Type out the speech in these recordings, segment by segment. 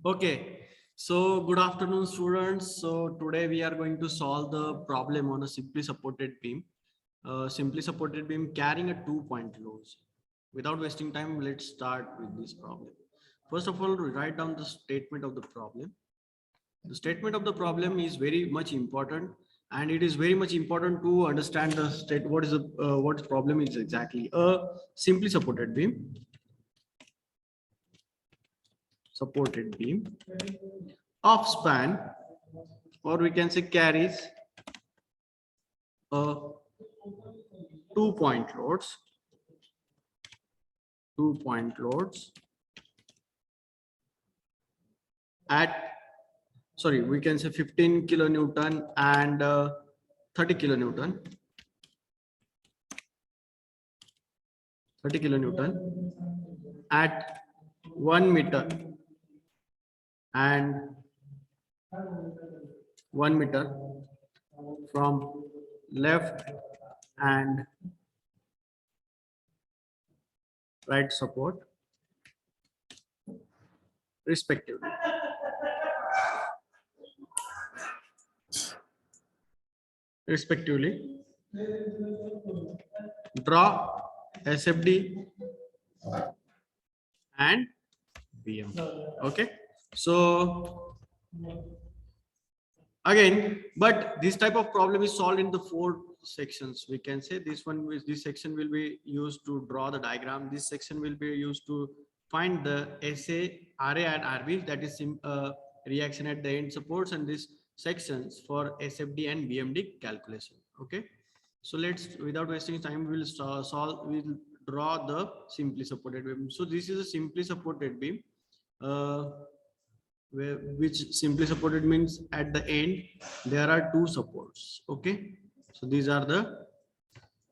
Okay, so good afternoon, students. So today we are going to solve the problem on a simply supported beam. Simply supported beam carrying a 2-point load. Without wasting time, let's start with this problem. First of all, write down the statement of the problem. The statement of the problem is very much important, and it is very much important to understand the state. What the problem is exactly? A simply supported beam. Supported beam of span, or we can say carries a 2-point loads, 2-point loads at, sorry, we can say 15 kilonewton and 30 kilonewton, 30 kilonewton at 1 meter and 1 meter from left and right support respectively. Draw SFD and BM. Okay, so again, but this type of problem is solved in the 4 sections. We can say this section will be used to draw the diagram. This section will be used to find the SA, RA and RB, that is reaction at the end supports, and these sections for SFD and BMD calculation. Okay, so let's, without wasting time, we'll draw the simply supported beam. So this is a simply supported beam, which simply supported means at the end there are 2 supports. Okay, so these are the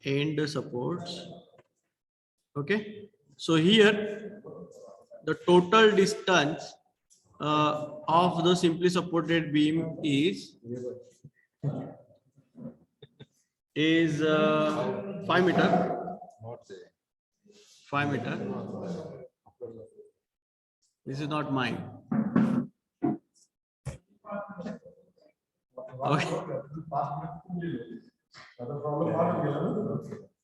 end supports. Okay, so here the total distance of the simply supported beam is 5 meter. 5 meter. This is not mine. Okay.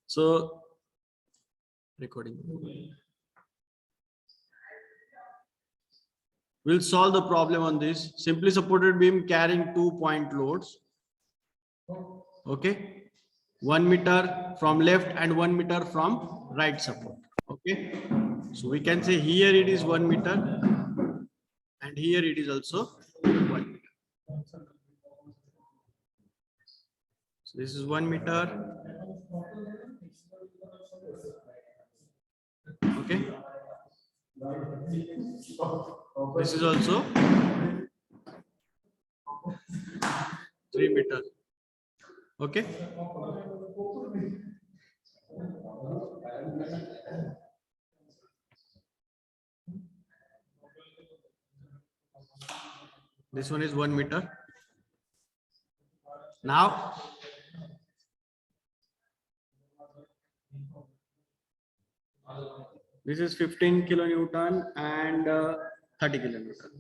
So recording. We'll solve the problem on this simply supported beam carrying 2-point loads. Okay, 1 meter from left and 1 meter from right support. Okay, so we can say here it is 1 meter and here it is also 1 meter. So this is 1 meter. Okay, this is also 3 meter. Okay, this one is 1 meter. Now this is 15 kilonewton and 30 kilonewton.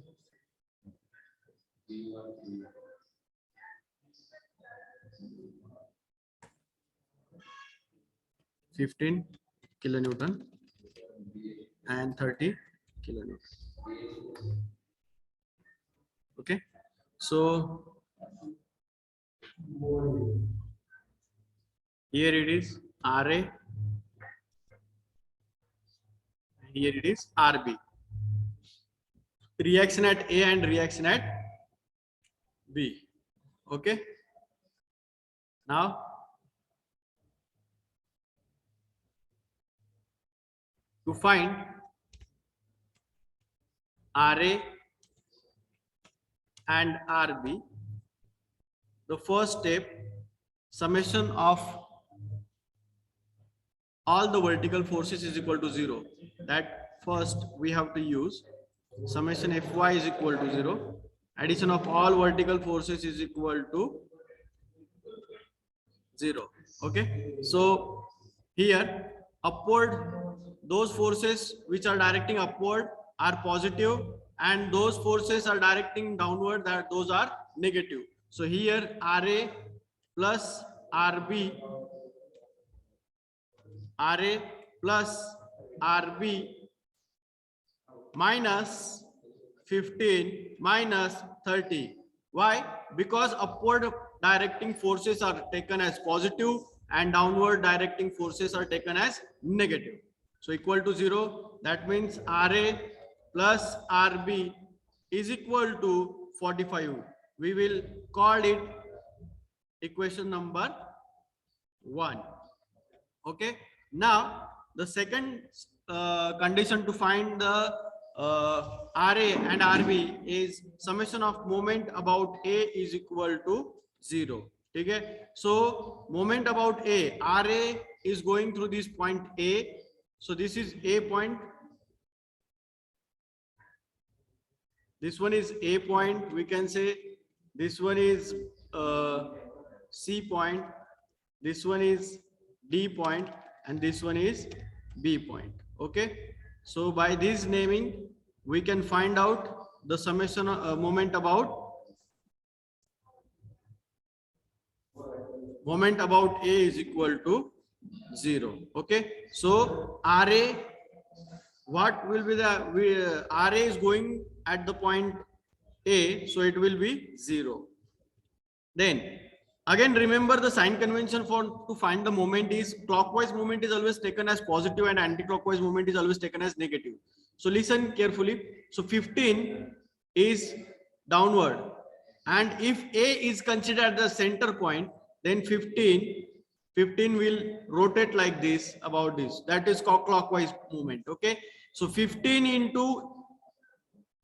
15 kilonewton and 30 kilonewton. Okay, so here it is RA, here it is RB. Reaction at A and reaction at B. Okay, now to find RA and RB, the first step, summation of all the vertical forces is equal to 0. That first we have to use summation Fy is equal to 0. Addition of all vertical forces is equal to 0. Okay, so here upward, those forces which are directing upward are positive and those forces are directing downward, that those are negative. So here RA plus RB, RA plus RB minus 15 minus 30. Why? Because upward directing forces are taken as positive and downward directing forces are taken as negative. So equal to 0. That means RA plus RB is equal to 45. We will call it equation number 1. Okay. Now the second condition to find the RA and RB is summation of moment about A is equal to 0. Okay. So moment about A, RA is going through this point A. So this is A point. This one is A point. We can say this one is C point. This one is D point and this one is B point. Okay. So by this naming, we can find out the summation moment about A is equal to 0. Okay. So RA, what will be the RA is going at the point A, so it will be 0. Then again, remember the sign convention for to find the moment is clockwise moment is always taken as positive and anti-clockwise moment is always taken as negative. So listen carefully. So 15 is downward, and if A is considered the center point, then 15 will rotate like this about this. That is clockwise movement. Okay. So 15 into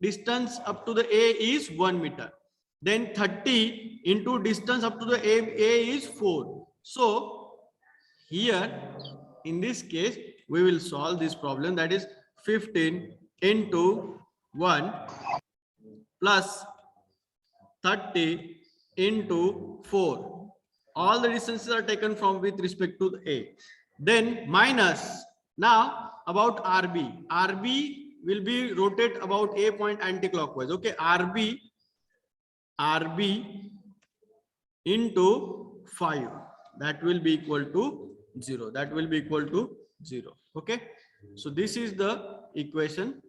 distance up to the A is 1 meter. Then 30 into distance up to the A is 4. So here in this case we will solve this problem, that is 15 into 1 plus 30 into 4. All the distances are taken from with respect to the A. Then minus, now about RB. RB will be rotate about A point anti-clockwise. Okay, RB into 5, that will be equal to 0. That will be equal to 0. Okay, so this is the equation.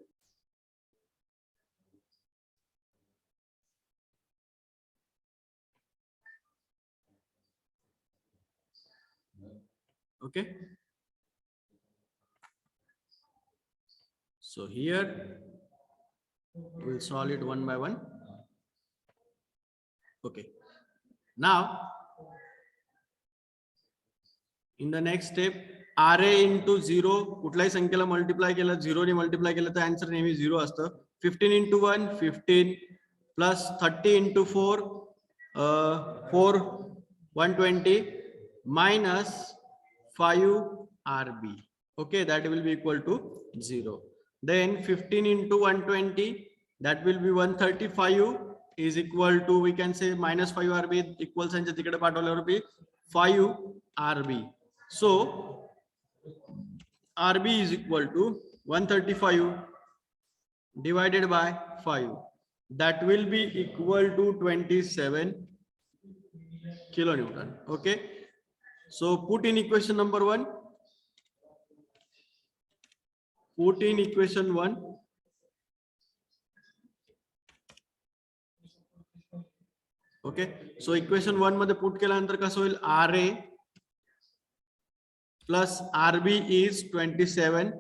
Okay, so here we'll solve it one by one. Okay, now in the next step, RA into 0 कुठल्याही संख्येला multiply केलं 0 ने multiply केलं तर answer नेहमी 0 असतं. 15 into 1 15 plus 30 into 4 4 120 minus 5 RB. Okay, that will be equal to 0. Then 15 into 120, that will be 135 is equal to, we can say minus 5 RB equals and तिकडे पाठवल्यावर be 5 RB. So RB is equal to 135 divided by 5. That will be equal to 27 kilonewton. Okay. So put in equation number 1. Put in equation 1. Okay. So equation 1 मध्ये put केल्यानंतर कसं होईल, RA plus RB is 27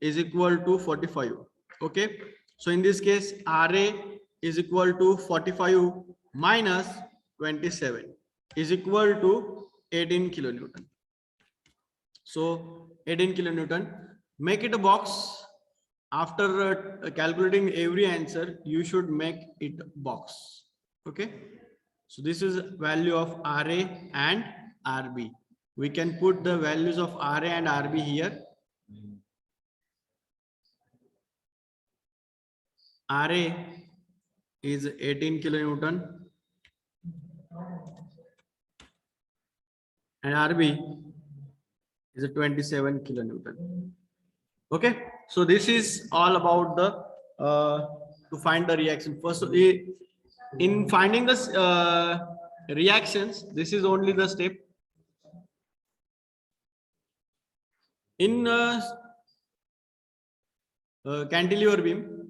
is equal to 45. Okay. So in this case, RA is equal to 45 minus 27 is equal to 18 kilonewton. So 18 kilonewton. Make it a box. After calculating every answer, you should make it box. Okay. So this is value of RA and RB. We can put the values of RA and RB here. RA is 18 kilonewton and RB is a 27 kilonewton. Okay, so this is all about the to find the reaction. First, in finding the reactions, this is only the step. In cantilever beam,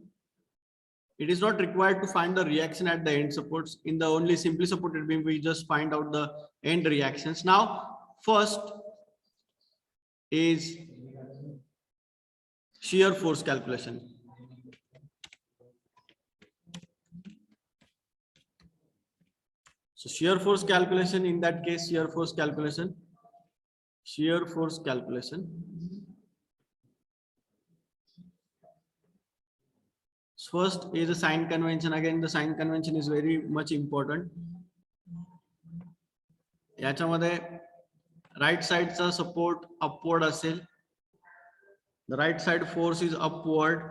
it is not required to find the reaction at the end supports. In the only simply supported beam, we just find out the end reactions. Now, first is shear force calculation. So shear force calculation, in that case, shear force calculation. First is a sign convention. Again, the sign convention is very much important. याच्यामध्ये right side चा support upward असेल. The right side force is upward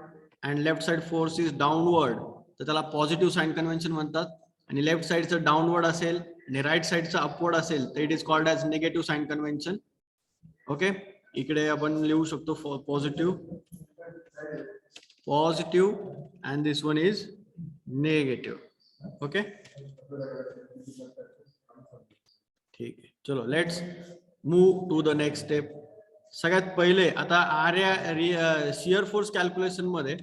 and left side force is downward. तर त्याला positive sign convention म्हणतात. आणि left side चा downward असेल आणि right side चा upward असेल तर it is called as negative sign convention. Okay, इकडे आपण लिहू शकतो positive and this one is negative. Okay, ठीक आहे. चलो, let's move to the next step. सगळ्यात पहिले आता shear force calculation मध्ये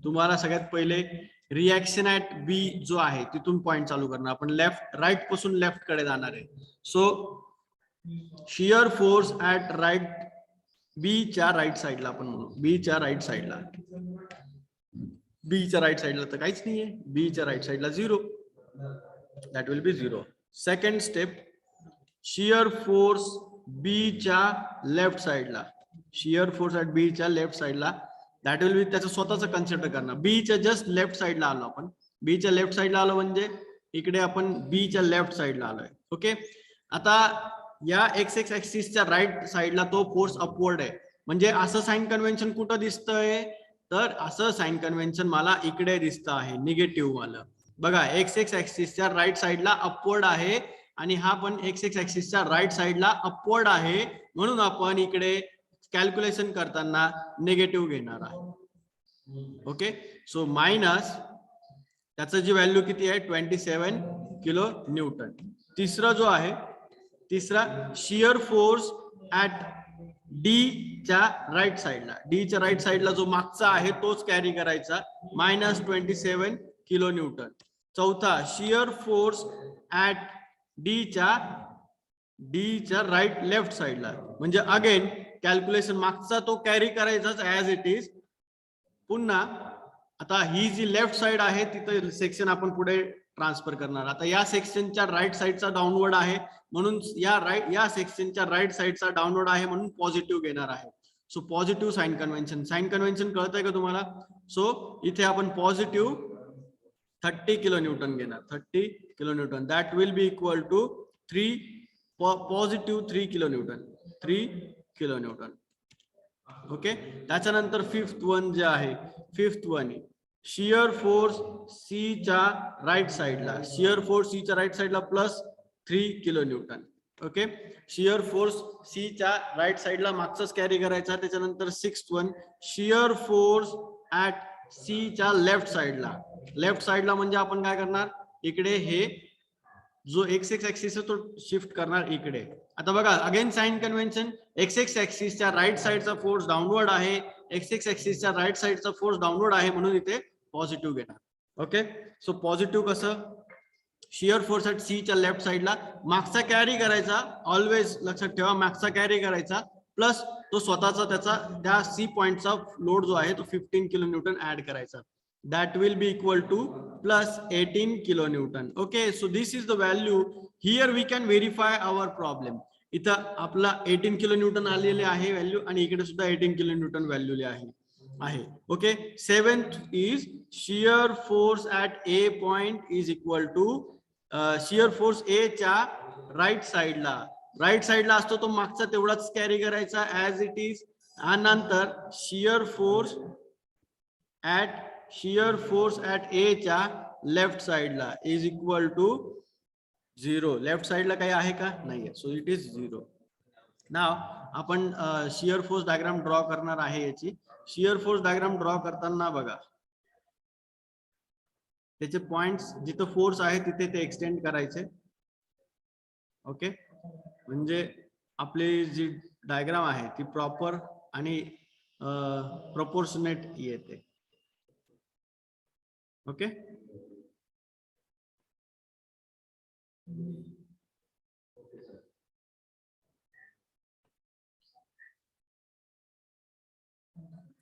तुम्हाला सगळ्यात पहिले रिएक्शन ऍट बी जो आहे तिथून पॉइंट चालू करणार. आपण राईट पासून लेफ्ट कडे जाणार आहे. So shear force at right B च्या राईट साइडला आपण म्हणू. बी च्या राईट साइडला तर काहीच नाहीये. बी च्या राईट साइडला 0, that will be 0. Second step, shear force B च्या लेफ्ट साइडला. शियर फोर्स ऍट बी च्या लेफ्ट साइडला, दॅट विल बी त्याचं स्वतःच कन्सिडर करणार. बी च्या जस्ट लेफ्ट साइडला आलो आपण. बी च्या लेफ्ट साइडला आलो म्हणजे इकडे आपण बी च्या लेफ्ट साइडला आलोय. ओके, आता या एक्स एक्स ऍक्सिसच्या राईट साइडला तो फोर्स अपवर्ड आहे. म्हणजे असं साइन कन्व्हेन्शन कुठं दिसतंय, तर असं साइन कन्व्हेन्शन मला इकडे दिसत आहे, निगेटिव्ह वाला. बघा, एक्स एक्स ऍक्सिसच्या राईट साइडला अपवर्ड आहे आणि हा पण एक्स एक्स ऍक्सिसच्या राईट साइडला अपवर्ड आहे. म्हणून आपण इकडे कॅल्क्युलेशन करताना निगेटिव्ह घेणार आहे. ओके, सो मायनस त्याचं जी व्हॅल्यू किती आहे 27 किलो न्यूटन. तिसरा जो आहे, शियर फोर्स ऍट डी च्या राईट साइडला. डी च्या राईट साइडला जो मागचा आहे तोच कॅरी करायचा, -27 किलो न्यूटन. चौथा, शियर फोर्स ऍट डी च्या राईट लेफ्ट साइडला. म्हणजे अगेन कॅल्क्युलेशन मागचा तो कॅरी करायचाच ऍज इट इज. पुन्हा आता ही जी लेफ्ट साइड आहे तिथे सेक्शन आपण पुढे ट्रान्सफर करणार. आता या सेक्शनच्या राईट साइडचा डाउनवर्ड आहे म्हणून या सेक्शनच्या राईट साइडचा डाउनवर्ड आहे म्हणून पॉझिटिव्ह घेणार आहे. So positive sign convention. Sign convention कळतंय का तुम्हाला? सो इथे आपण पॉझिटिव्ह 30 किलो न्यूटन घेणार. 30 kilo newton, that will be equal to 3 kilo newton. Okay, त्याच्यानंतर फिफ्थ वन जे आहे, शियर फोर्स सी च्या राईट साइडला. शियर फोर्स सी च्या राईट साइडला plus 3 kilo newton. Okay, shear force C च्या राईट साइडला मागचाच कॅरी करायचा. त्याच्यानंतर sixth one, shear force at C च्या लेफ्ट साइडला म्हणजे आपण काय करणार, इकडे हे जो एक्स एक्स ऍक्सिस आहे तो शिफ्ट करणार इकडे. आता बघा, again sign convention, X X ऍक्सिसच्या राईट साइडचा फोर्स डाउनवर्ड आहे, एक्स एक्स ऍक्सिसच्या राईट साइडचा फोर्स डाउनवर्ड आहे म्हणून इथे पॉझिटिव्ह घेणार. ओके, सो पॉझिटिव्ह कसं, शियर फोर्स ऍट सी च्या लेफ्ट साइडला मागचा कॅरी करायचा. ऑलवेज लक्षात ठेवा, मागचा कॅरी करायचा प्लस तो स्वतःचा त्या सी पॉइंटचा लोड जो आहे तो 15 किलो न्यूटन ऍड करायचा. That will be equal to plus 18 kilonewton. Okay, so this is the value. Here we can verify our problem. इथं आपला 18 किलो न्यूटन आलेले आहे व्हॅल्यू आणि इकडे सुद्धा 18 किलो न्यूटन व्हॅल्यू आहे. Okay, seventh is shear force at A point is equal to shear force A च्या right साइडला असतो तो मागचा तेवढाच कॅरी करायचा ऍज इट इज. आणि नंतर शियर फोर्स ऍट ए च्या लेफ्ट साइडला इज इक्वल टू 0. लेफ्ट साइडला काही आहे का? नाहीये, सो इट इज 0. नाव आपण शियर फोर्स डायग्राम ड्रॉ करणार आहे. याची शियर फोर्स डायग्राम ड्रॉ करताना बघा, त्याचे पॉइंट्स जिथं फोर्स आहे तिथे ते एक्सटेंड करायचे. ओके, म्हणजे आपली जी डायग्राम आहे ती प्रॉपर आणि प्रपोर्शनेट येते. Okay,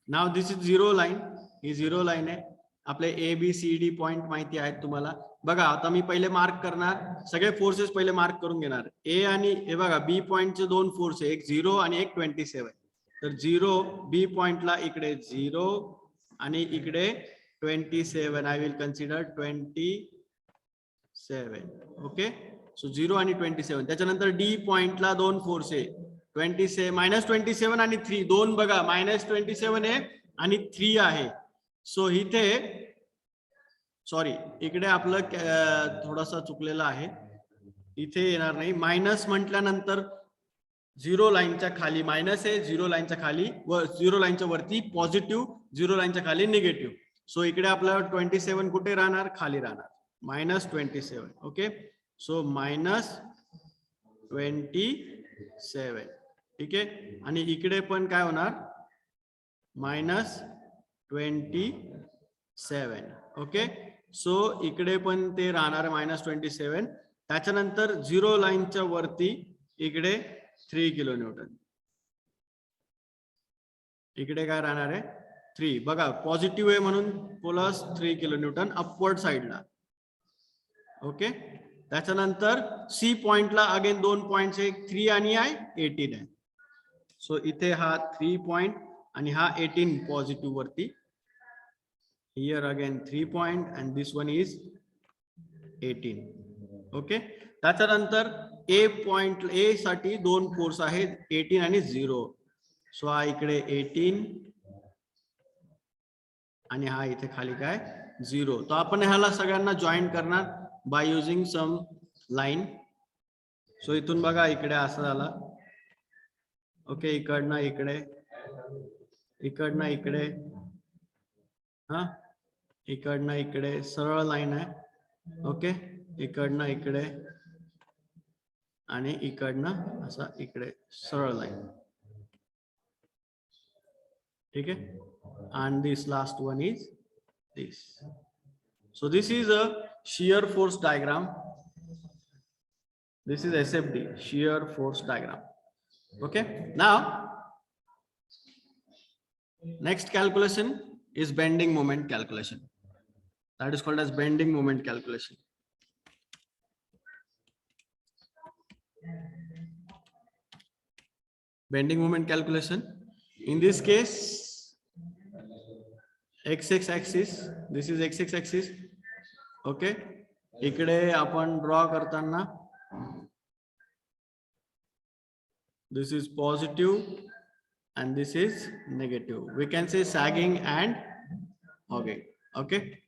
now this is zero line. He zero line आहे. आपले ABCD पॉइंट माहिती आहेत तुम्हाला. बघा आता मी पहिले मार्क करणार, सगळे फोर्सेस पहिले मार्क करून घेणार. ए आणि हे बघा बी पॉइंटचे दोन फोर्स आहे, एक 0 आणि एक 27. तर 0 बी पॉइंटला इकडे 0 आणि इकडे 27. I will consider 27. ओके, सो 0 आणि 27. त्याच्यानंतर डी पॉइंटला दोन फोर्स आहे, 27 -27 आणि 3. दोन बघा -27 आहे आणि 3 आहे. सो इथे सॉरी इकडे आपलं थोडासा चुकलेला आहे, इथे येणार नाही. मायनस म्हटल्यानंतर 0 लाईनच्या खाली मायनस आहे, 0 लाईनच्या खाली व 0 लाईनच्या वरती पॉझिटिव्ह, 0 लाईनच्या खाली निगेटिव्ह. सो इकडे आपला 27 कुठे राहणार, खाली राहणार, -27. ओके, सो -27. ठीक आहे, आणि इकडे पण काय होणार, -27. ओके, सो इकडे पण ते राहणार -27. त्याच्यानंतर 0 लाईनच्या वरती इकडे 3 किलो न्यूटन. इकडे काय राहणार आहे, 3. बघा पॉझिटिव्ह आहे म्हणून प्लस 3 किलो न्यूटन अपवर्ड साइडला. ओके, त्याच्यानंतर सी पॉइंटला अगेन दोन पॉइंट्स आहे, 3 आणि 18 आहे. सो इथे हा 3 पॉइंट आणि हा 18 पॉझिटिव्ह वरती. Here again 3 point and this one is 18. Okay, त्याच्यानंतर ए पॉइंट ए साठी दोन फोर्स आहेत, 18 आणि 0. सो हा इकडे 18 आणि हा इथे खाली काय 0. तो आपण ह्याला सगळ्यांना जॉईन करणार बाय युजिंग सम लाईन. सो इथून बघा इकडे असं झालं. ओके, इकडनं इकडे, इकडनं इकडे, हा इकडनं इकडे सरळ लाईन आहे. ओके, इकडनं इकडे आणि इकडनं असा इकडे सरळ लाईन. ठीक आहे, and this last one is this. So this is a shear force diagram. This is SFD, shear force diagram. Okay, now next calculation is bending moment calculation. That is called as bending moment calculation. Bending moment calculation, in this case x axis, this is x axis. Okay, इकडे आपण draw करताना this is positive and this is negative. We can say sagging and hogging. Okay,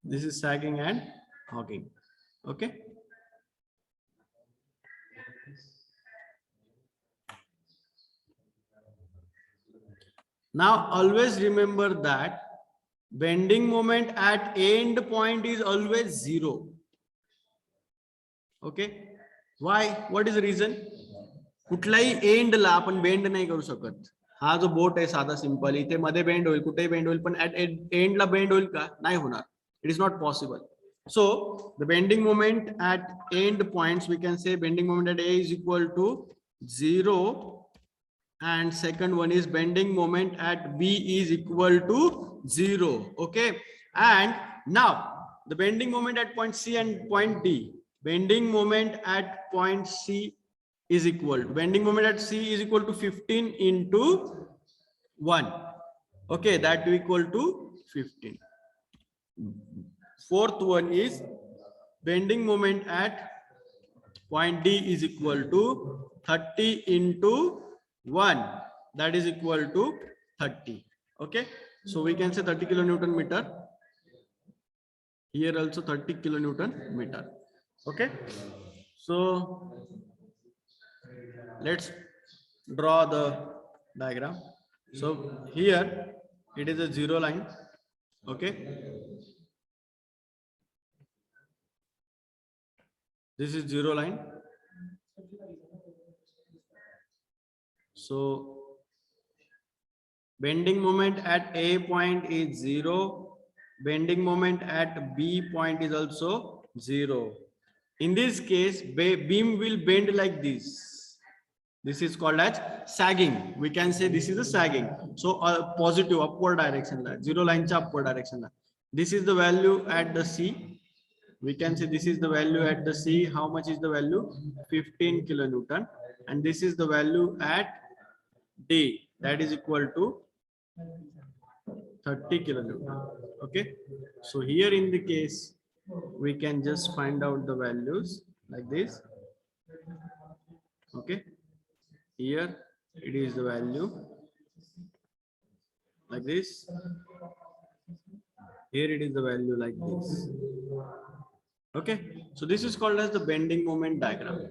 this is sagging and hogging. Okay, now always remember that bending moment at end point is always 0. Okay, why, what is the reason? कुठल्याही एंडला आपण bend नाही करू शकत. हा जो boat आहे साधा सिंपल, इथे मध्ये बेंड होईल, कुठेही बेंड होईल, पण ऍट एंडला बेंड होईल का, नाही होणार. It is not possible. So the bending moment at end points, we can say bending moment at A is equal to 0, and second one is bending moment at B is equal to 0. Okay, and now the bending moment at point C and point D, bending moment at point C is equal to, bending moment at C is equal to 15 into 1. Okay, that will equal to 15. Fourth one is bending moment at point D is equal to 30 into 1, that is equal to 30. Okay, so we can say 30 kilonewton meter. Here also 30 kilonewton meter. Okay, so let's draw the diagram. So here it is a zero line. Okay. This is zero line. So bending moment at A point is 0. Bending moment at B point is also 0. In this case, beam will bend like this. This is called as sagging. We can say this is a sagging. So a positive upward direction, zero line upward direction. This is the value at the C. We can say this is the value at the C. How much is the value? 15 kilonewton. And this is the value at D. That is equal to 30 kilonewton. Okay. So here in the case, we can just find out the values like this. Okay. Here it is the value like this. Here it is the value like this. Okay. So this is called as the bending moment diagram.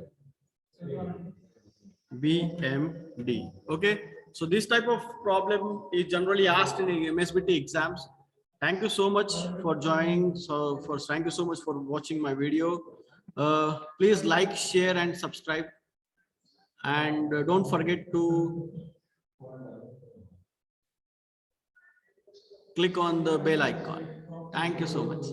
BMD. Okay. So this type of problem is generally asked in MSBT exams. Thank you so much for joining. Thank you so much for watching my video. Please like, share, and subscribe. And don't forget to click on the bell icon. Thank you so much.